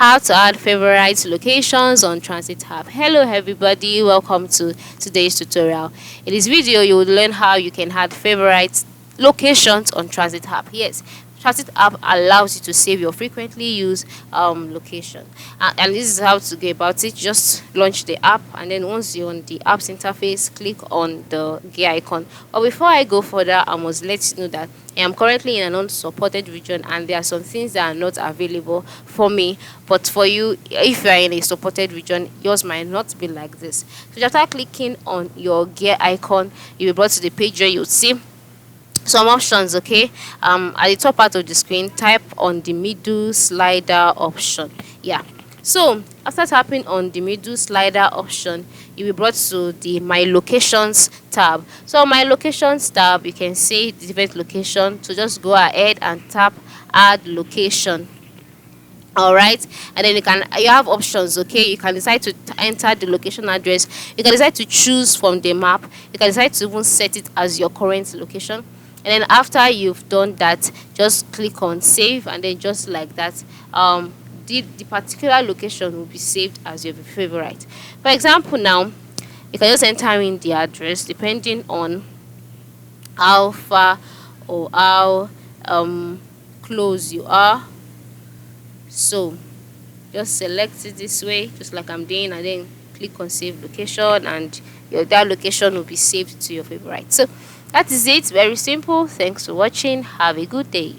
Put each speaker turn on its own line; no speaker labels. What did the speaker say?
how to add favorite locations on transit app. Hello everybody, welcome to today's tutorial. In this video you will learn how you can add favorite locations on transit app. Yes, transit app allows you to save your frequently used location, and this is how to go about it. Just launch the app, and then once you're on the app's interface, click on the gear icon. But before I go further, I must let you know that I am currently in an unsupported region, and there are some things that are not available for me, but for you, if you are in a supported region, yours might not be like this. So after clicking on your gear icon, you'll be brought to the page where you see some options. Okay, at the top part of the screen, type on the middle slider option. Yeah, so after tapping on the middle slider option, you'll be brought to the my locations tab. So my locations tab, you can see the different location, so just go ahead and tap add location. All right, and then you have options. Okay, you can decide to enter the location address, you can decide to choose from the map, you can decide to even set it as your current location. And then after you've done that, just click on save, and then just like that, the particular location will be saved as your favorite. For example, now you can just enter in the address depending on how far or how close you are. So just select it this way, just like I'm doing, and then click on save location, and that location will be saved to your favorite. So that is it, very simple. Thanks for watching, have a good day.